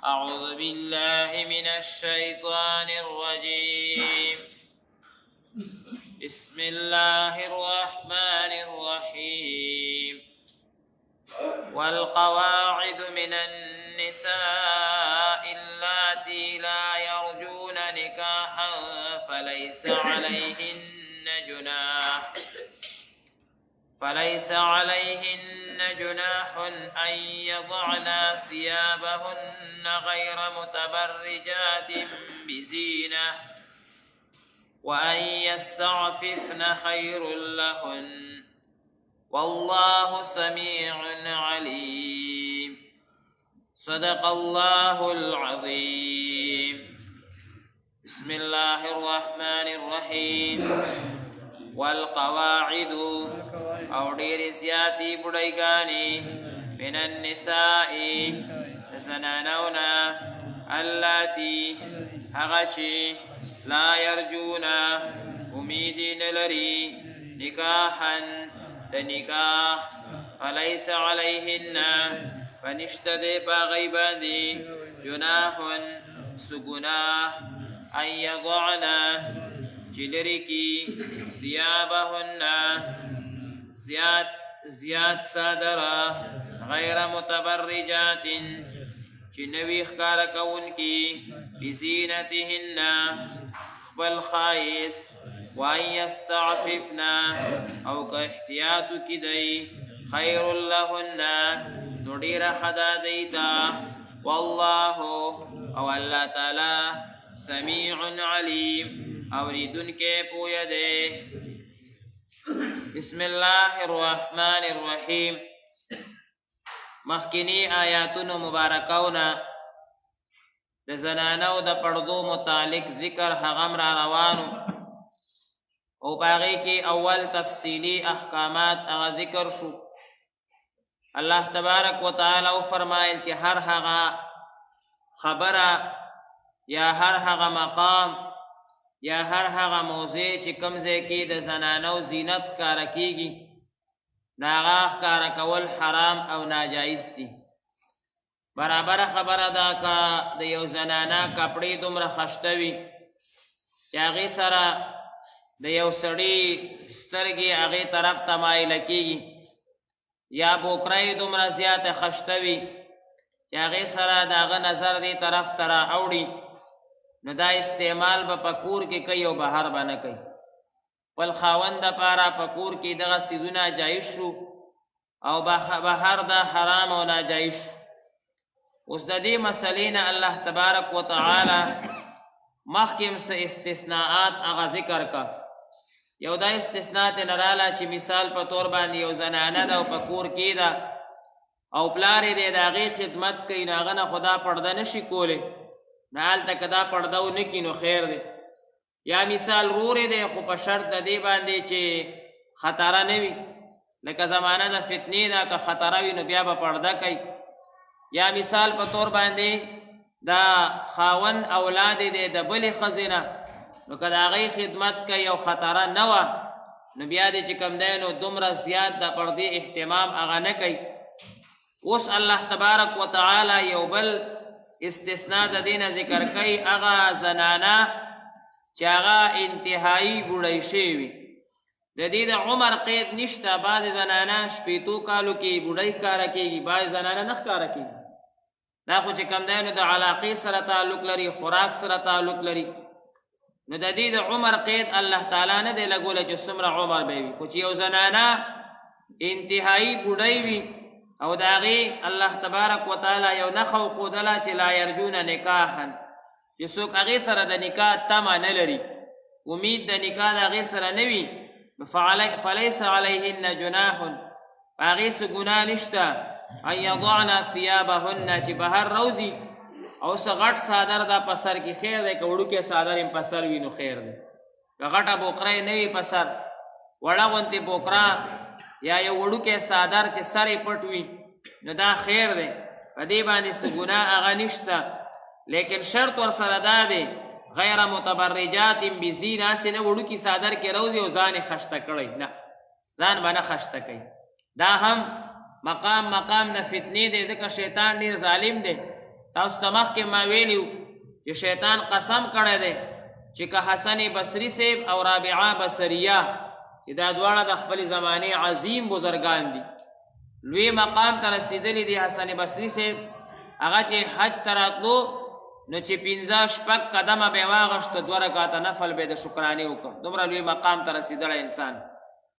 أعوذ بالله من الشيطان الرجيم. بسم الله الرحمن الرحيم. والقواعد من النساء اللاتي لا يرجون نكاحا فليس عليهن جناح أن يضعن ثيابهن غير متبرجات بزينة وأن يستعففن خير لهن والله سميع عليم. صدق الله العظيم. بسم الله الرحمن الرحيم. والقواعد او ډیر زیاتی بډایګانی من النساء زنانونا اللاتی هغه چې لا یرجونا امید نلري نکاحا د نکاح فلیس علیهن فنشته د پاغی باندې جناح سګناه ان یضعنا چلری کی ثيابهن زیاد صادرہ غیر متبرجات چنوی اخکار کون کی بزینتهن خبل خائص وان یستعففن او که احتیاطو کی دی خیر لهن نډیر خدا دیتا والله او اللہ تعالی سمیع علیم اوریدن کے پویا دے. بسم اللہ الرحمن الرحیم. مخکنی آیاتون مبارکونا د زنانو د پردو متعلق ذکر هغم را روانو او باغی کی اول تفصیلی احکامات اغا ذکر شو. اللہ تبارک و تعالی فرمائل کہ ہر هغا خبره یا هر هغا مقام یا هر هغه موضع چې کوم ځای کې د زنانو زینت ښکاره کیږي د هغه ښکاره کول حرام او ناجایز دي. برابره خبره ده که د یو زنانه کپړې دومره خشته وي چې هغې سره د یو سړي سترګې هغې طرف ته مایله کیږي یا بوکره دومره زیاته خشته وي چې هغې سره د هغه نظر دې طرف ته را اوړي نو دا استعمال به پکور کې کوي او بهر به نه کوي. خپل خاوند دپاره پکور کې دغه څیزونه جایز شو او بهر دا حرام او ناجایز شو. اوس د دې مسلې نه الله تبارک وتعالی مخکې څه استثناءات هغه ذکر کا. یو دا استثناء ترې نه راله چې مثال په طور باندې یو زنانه ده او په کور کې ده او پلار یې دی د هغې خدمت کوي نو هغه نه خو دا پرده نشي کولی نه هلته که دا پرده و نکي نو خیر دی. یا مثال رورې دی خو په شرط د دې باندې چې خطره نه وي لکه زمانه د فتنې ده که خطره وي نو بیا به پرده کوي. یا مثال په طور باندې دا خاون اولاد دی د بلې ښځې نه نو که د هغې خدمت کوي او خطره نه وه نو بیا دی چې کوم دی نو دومره زیات د پردې اهتمام هغه نه کوي. اوس الله تبارک وتعالی یو بل استثناء د دینه ذکر کوي هغه زنانه چې هغه انتهایی بوډۍ شوې وي. د دې د عمر قید نشته. بعضې زنانه شپېتو کالو کې بوډۍ ښکاره کېږي بعضې زنانه نه ښکاره کېږي. دا خو چې کوم دی نو د علاقې سره تعلق لري خوراک سره تعلق لري نو د دې د عمر قید الله تعالی نه دی لګولی چې څومره عمر به وي. خو چې یو زنانه انتهایی بوډۍ وي او د هغې الله تبارک وتعالی یو نښه وښودله چې لا یرجون نکاحا چې څوک هغې سره د نکاح تمه نه لري امید د نکاح د هغې سره نه وي نو فلیس علیهن جناح په هغې څه ګناه نشته ان یضعن ثیابهن چې بهر روزي او څه غټ څادر ده په سر کې خیر دی که وړوکی څادر یې په سر وي نو خیر دی. که غټه بوکره یې نه وي په سر وړه غوندې بوکره یا یو وړوکی څادر چې سر یې پټ وي نو دا خیر دی په دې باندې څه ګناه هغه نشته. لیکن شرط ورسره دا دی غیر متبرجات بزینه هسې نه وړوکي څادر کې روزي او ځان یې خشته کړی نه ځان به نه خشته کوي. دا هم مقام د فتنې دی ځکه شیطان ډېر ظالم دی تاسو ته مخکې ما ویلي چې شیطان قسم کړی دی چې که حسن بصري صاحب او رابعه بصریه چې دا دواړه د خپلې زمانې عظیم بزرګان دي، لوی مقام ته رسېدلي دي. حسن بصري صاحب هغه چې حج ته راتلو نو چې 5-6 قدمه به یې واغشته، 2 رکعته نفل به یې د شکرانې وکړ. دومره لوی مقام ته رسېدلی انسان.